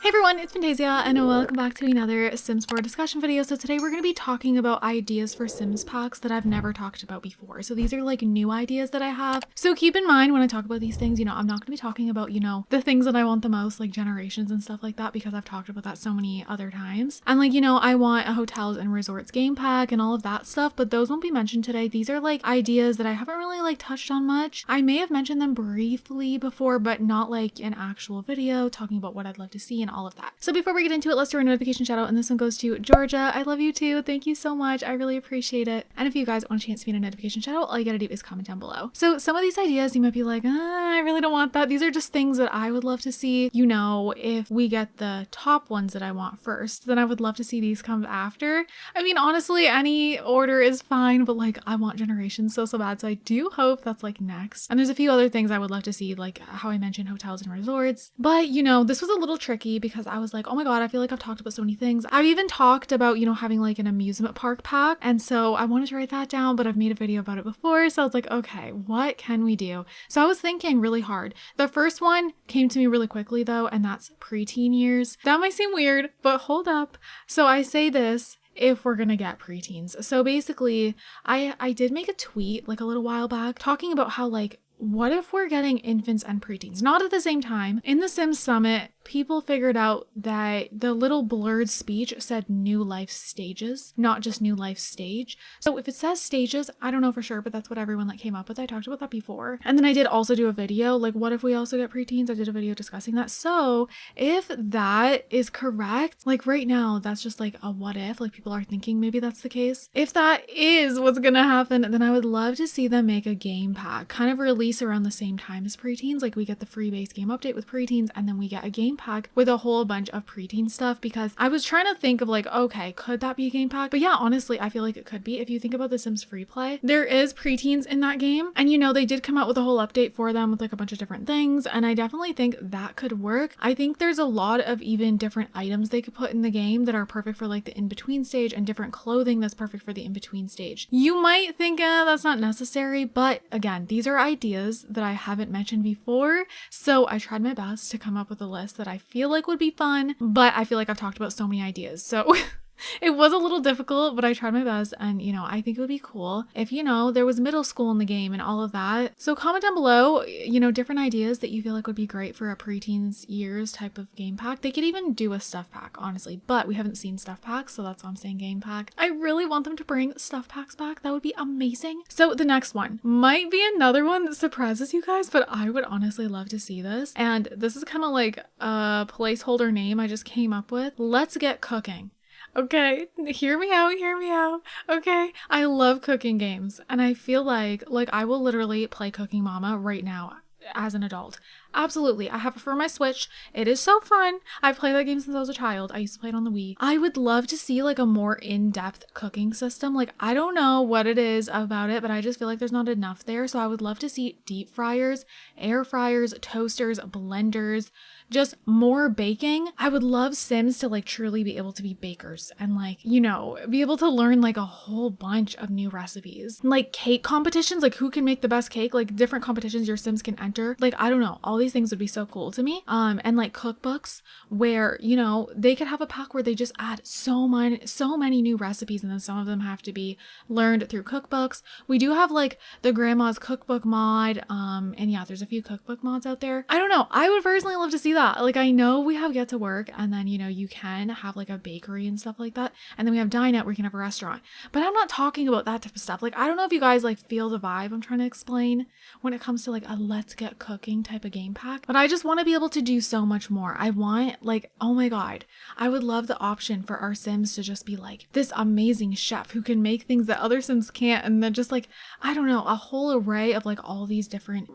Hey everyone, it's Fantayzia and welcome back to another Sims 4 discussion video. So today we're going to be talking about ideas for Sims packs that I've never talked about before. So these are like new ideas that I have. So keep in mind when I talk about these things, I'm not going to be talking about, the things that I want the most, like generations and stuff like that, because I've talked about that so many other times. And like, I want a hotels and resorts game pack and all of that stuff, but those won't be mentioned today. These are like ideas that I haven't really like touched on much. I may have mentioned them briefly before, but not like an actual video talking about what I'd love to see and all of that. So before we get into it, let's do our notification shout out, and this one goes to Georgia. I love you too. Thank you so much. I really appreciate it. And if you guys want a chance to be in a notification shout out, all you gotta do is comment down below. So some of these ideas you might be like, I really don't want that. These are just things that I would love to see. If we get the top ones that I want first, then I would love to see these come after. I mean, honestly, any order is fine, but like I want generations so bad. So I do hope that's like next. And there's a few other things I would love to see, like how I mentioned hotels and resorts. But this was a little tricky because I was like, oh my god, I feel like I've talked about so many things. I've even talked about, having like an amusement park pack. And so I wanted to write that down, but I've made a video about it before. So I was like, okay, what can we do? So I was thinking really hard. The first one came to me really quickly though, and that's preteen years. That might seem weird, but hold up. So I say this if we're gonna get preteens. So basically, I did make a tweet like a little while back talking about how like, what if we're getting infants and preteens? Not at the same time. In the Sims Summit, people figured out that the little blurred speech said new life stages, not just new life stage. So if it says stages, I don't know for sure, but that's what everyone like came up with. I talked about that before. And then I did also do a video, like what if we also get preteens? I did a video discussing that. So if that is correct, like right now, that's just like a what if, like people are thinking maybe that's the case. If that is what's gonna happen, then I would love to see them make a game pack, kind of release around the same time as preteens. Like we get the free base game update with preteens, and then we get a game pack with a whole bunch of preteen stuff, because I was trying to think of like, okay, could that be a game pack? But yeah, honestly, I feel like it could be. If you think about the Sims free play, there is preteens in that game, and they did come out with a whole update for them with like a bunch of different things, and I definitely think that could work. I think there's a lot of even different items they could put in the game that are perfect for like the in-between stage, and different clothing that's perfect for the in-between stage. You might think that's not necessary, but again, these are ideas that I haven't mentioned before, so I tried my best to come up with a list that I feel like would be fun, but I feel like I've talked about so many ideas, so it was a little difficult, but I tried my best, and I think it would be cool if there was middle school in the game and all of that. So comment down below different ideas that you feel like would be great for a preteens years type of game pack. They could even do a stuff pack, honestly, but we haven't seen stuff packs, so that's why I'm saying game pack. I really want them to bring stuff packs back. That would be amazing. So the next one might be another one that surprises you guys, but I would honestly love to see this, and this is kind of like a placeholder name I just came up with. Let's get cooking. Okay, hear me out. Okay, I love cooking games, and I feel like I will literally play Cooking Mama right now as an adult. Absolutely. I have it for my Switch. It is so fun. I've played that game since I was a child. I used to play it on the Wii. I would love to see like a more in-depth cooking system. Like I don't know what it is about it, but I just feel like there's not enough there. So I would love to see deep fryers, air fryers, toasters, blenders, just more baking. I would love Sims to like truly be able to be bakers and like, be able to learn like a whole bunch of new recipes. Like cake competitions, like who can make the best cake, like different competitions your Sims can enter. Like, I don't know, all these things would be so cool to me. And like cookbooks where, they could have a pack where they just add so many new recipes, and then some of them have to be learned through cookbooks. We do have like the grandma's cookbook mod. And yeah, there's a few cookbook mods out there. I don't know. I would personally love to see that. Like I know we have Get to Work, and then you can have like a bakery and stuff like that, and then we have Dine Out where you can have a restaurant, but I'm not talking about that type of stuff. Like I don't know if you guys like feel the vibe I'm trying to explain when it comes to like a let's get cooking type of game pack, but I just want to be able to do so much more. I want like, oh my god, I would love the option for our Sims to just be like this amazing chef who can make things that other Sims can't, and then just like, I don't know, a whole array of like all these different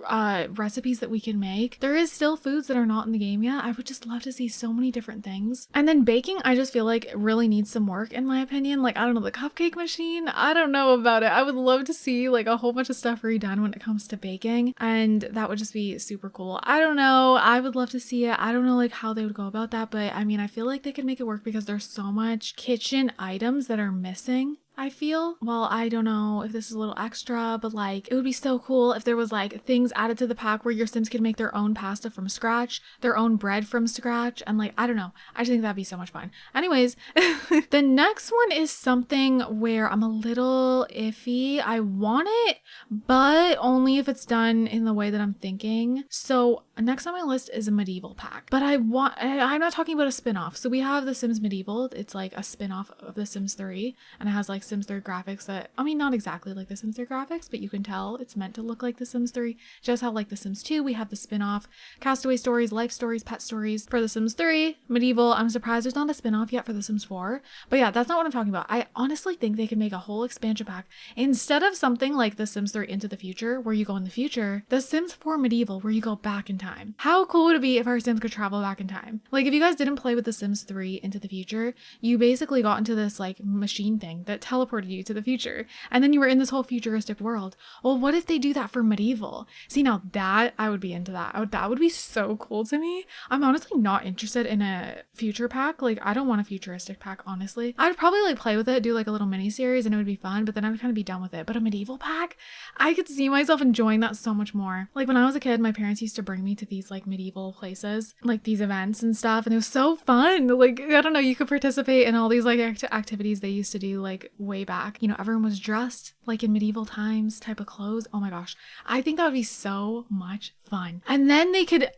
recipes that we can make. There is still foods that are not in the game yet. I would just love to see so many different things. And then baking, I just feel like it really needs some work in my opinion. Like, I don't know, the cupcake machine, I don't know about it. I would love to see like a whole bunch of stuff redone when it comes to baking, and that would just be super cool. I don't know, I would love to see it. I don't know like how they would go about that, but I mean, I feel like they could make it work because there's so much kitchen items that are missing. I feel. Well, I don't know if this is a little extra, but like it would be so cool if there was like things added to the pack where your Sims could make their own pasta from scratch, their own bread from scratch, and like I don't know. I just think that'd be so much fun. Anyways, the next one is something where I'm a little iffy. I want it, but only if it's done in the way that I'm thinking. So next on my list is a medieval pack, but I'm not talking about a spin-off. So we have The Sims Medieval. It's like a spin-off of The Sims 3, and it has like Sims 3 graphics that, I mean, not exactly like The Sims 3 graphics, but you can tell it's meant to look like The Sims 3. Just how like The Sims 2, we have the spin-off Castaway Stories, Life Stories, Pet Stories for The Sims 3, Medieval. I'm surprised there's not a spin-off yet for The Sims 4, but yeah, that's not what I'm talking about. I honestly think they could make a whole expansion pack instead of something like The Sims 3 Into the Future, where you go in the future, The Sims 4 Medieval, where you go back in time. How cool would it be if our Sims could travel back in time? Like if you guys didn't play with The Sims 3 Into the Future, you basically got into this like machine thing that teleported you to the future, and then you were in this whole futuristic world. Well, what if they do that for Medieval? See, now that I would be into that. That would be so cool to me. I'm honestly not interested in a future pack. Like I don't want a futuristic pack, honestly. I'd probably like play with it, do like a little mini series, and it would be fun, but then I would kind of be done with it. But a medieval pack, I could see myself enjoying that so much more. Like when I was a kid, my parents used to bring me to these like medieval places, like these events and stuff, and it was so fun. Like I don't know, you could participate in all these like activities they used to do like way back. You know, everyone was dressed like in medieval times type of clothes. Oh my gosh, I think that would be so much fun. And then they could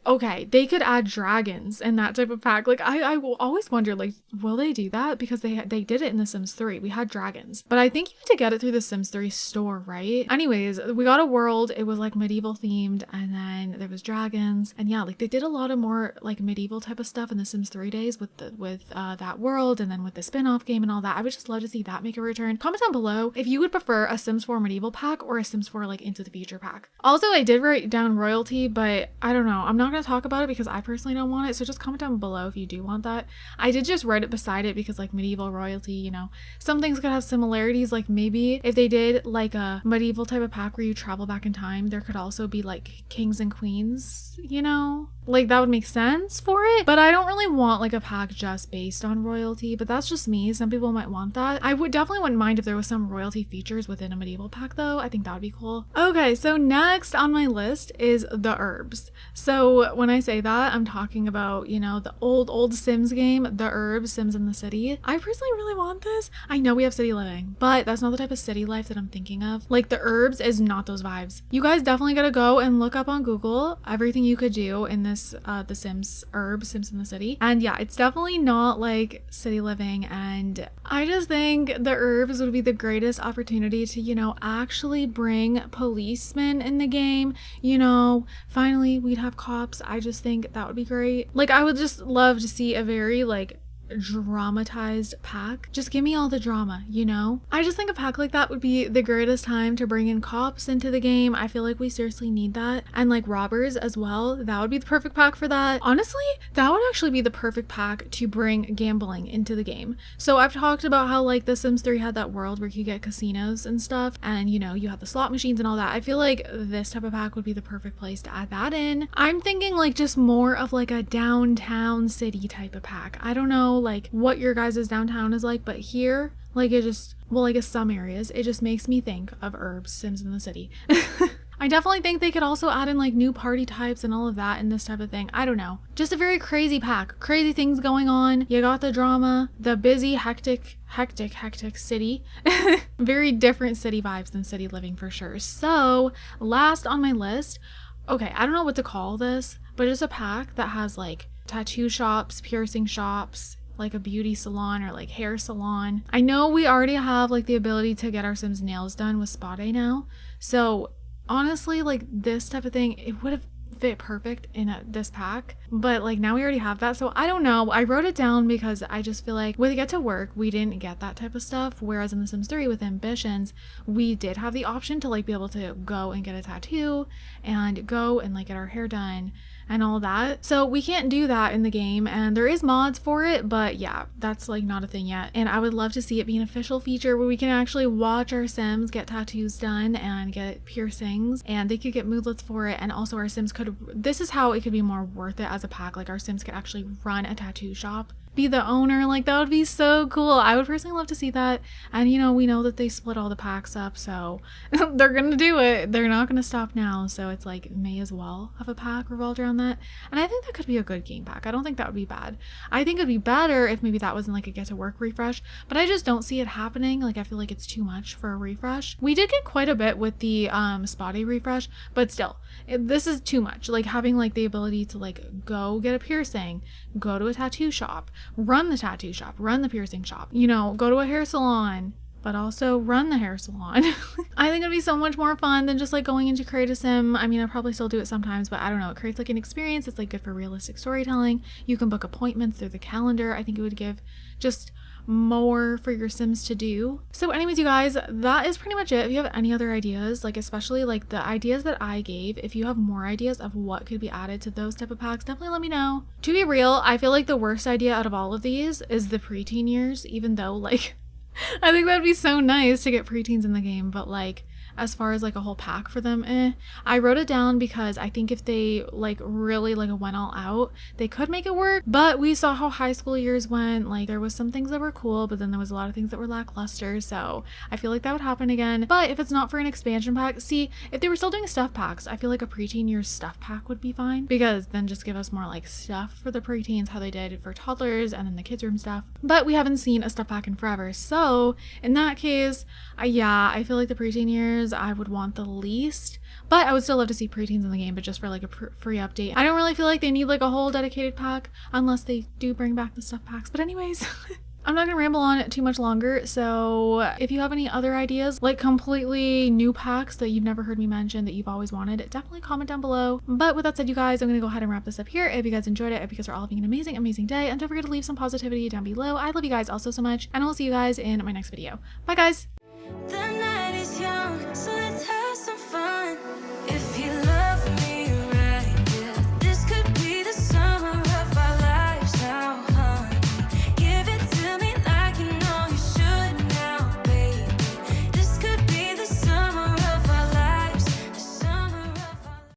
add dragons in that type of pack. Like I will always wonder, like, will they do that? Because they did it in The Sims 3. We had dragons, but I think you had to get it through the Sims 3 store, right? Anyways, we got a world. It was like medieval themed, and then there was dragons, and yeah, like they did a lot of more like medieval type of stuff in the Sims 3 days with that world, and then with the spin-off game and all that. I would just love to see that make a return. Comment down below if you would prefer a Sims 4 medieval pack or a Sims 4 like Into the Future pack. Also, I did write down royalty, but I don't know. I'm not going to talk about it because I personally don't want it. So just comment down below if you do want that. I did just write it beside it because like medieval royalty, you know, some things could have similarities. Like maybe if they did like a medieval type of pack where you travel back in time, there could also be like kings and queens, you know, like that would make sense for it. But I don't really want like a pack just based on royalty, but that's just me. Some people might want that. I would definitely wouldn't mind if there was some royalty features within a medieval pack though. I think that would be cool. Okay, so next on my list is the herbs. So when I say that, I'm talking about, you know, the old Sims game, the herbs, Sims in the City. I personally really want this. I know we have city living, but that's not the type of city life that I'm thinking of. Like the herbs is not those vibes. You guys definitely gotta go and look up on Google everything you could do in this the Sims herbs, Sims in the City. And yeah, it's definitely not like city living, and I just think the herbs would be the greatest opportunity to, you know, actually bring policemen in the game. You know, finally we'd have cops. I just think that would be great. Like I would just love to see a very like dramatized pack. Just give me all the drama, you know? I just think a pack like that would be the greatest time to bring in cops into the game. I feel like we seriously need that. And like robbers as well. That would be the perfect pack for that. Honestly, that would actually be the perfect pack to bring gambling into the game. So I've talked about how like The Sims 3 had that world where you get casinos and stuff, and you know, you have the slot machines and all that. I feel like this type of pack would be the perfect place to add that in. I'm thinking like just more of like a downtown city type of pack. I don't know like what your guys' downtown is like, but here, like it just, well, I guess some areas, it just makes me think of herbs, Sims in the City. I definitely think they could also add in like new party types and all of that in this type of thing. I don't know. Just a very crazy pack. Crazy things going on. You got the drama, the busy, hectic city. Very different city vibes than city living for sure. So last on my list, okay, I don't know what to call this, but it's a pack that has like tattoo shops, piercing shops, like a beauty salon or like hair salon. I know we already have like the ability to get our Sims nails done with spa day now. So honestly, like this type of thing, it would have fit perfect in this pack, but like now we already have that. So I don't know. I wrote it down because I just feel like when we get to work, we didn't get that type of stuff. Whereas in The Sims 3 with Ambitions, we did have the option to like be able to go and get a tattoo and go and like get our hair done and all that. So we can't do that in the game, and there is mods for it, but yeah, that's like not a thing yet. And I would love to see it be an official feature where we can actually watch our Sims get tattoos done and get piercings, and they could get moodlets for it, and also our Sims could, this is how it could be more worth it as a pack. Like our Sims could actually run a tattoo shop be the owner. Like, that would be so cool. I would personally love to see that. And, you know, we know that they split all the packs up, so they're gonna do it. They're not gonna stop now, so it's like, may as well have a pack revolved around that. And I think that could be a good game pack. I don't think that would be bad. I think it'd be better if maybe that wasn't like a get to work refresh, but I just don't see it happening. Like, I feel like it's too much for a refresh. We did get quite a bit with the spotty refresh, but still, this is too much. Like, having like the ability to like go get a piercing, go to a tattoo shop, run the tattoo shop, run the piercing shop, you know, go to a hair salon, but also run the hair salon. I think it'd be so much more fun than just like going into create a sim. I mean, I probably still do it sometimes, but I don't know. It creates like an experience. It's like good for realistic storytelling. You can book appointments through the calendar. I think it would give just more for your sims to do. So anyways, you guys, that is pretty much it. If you have any other ideas, like especially like the ideas that I gave, if you have more ideas of what could be added to those type of packs, definitely let me know. To be real, I feel like the worst idea out of all of these is the preteen years, even though like I think that'd be so nice to get preteens in the game, but like as far as like a whole pack for them, I wrote it down because I think if they like really like went all out, they could make it work. But we saw how high school years went. Like, there was some things that were cool, but then there was a lot of things that were lackluster, so I feel like that would happen again. But if it's not for an expansion pack, see, if they were still doing stuff packs, I feel like a preteen years stuff pack would be fine, because then just give us more like stuff for the preteens, how they did for toddlers and then the kids room stuff. But we haven't seen a stuff pack in forever, so in that case, yeah, I feel like the preteen years I would want the least, but I would still love to see preteens in the game, but just for like a free update. I don't really feel like they need like a whole dedicated pack unless they do bring back the stuff packs. But anyways, I'm not gonna ramble on too much longer, so if you have any other ideas, like completely new packs that you've never heard me mention that you've always wanted, definitely comment down below. But with that said, you guys, I'm gonna go ahead and wrap this up here. If you guys enjoyed it, I hope you guys are all having an amazing day, and don't forget to leave some positivity down below. I love you guys all so much, and I'll see you guys in my next video. Bye guys!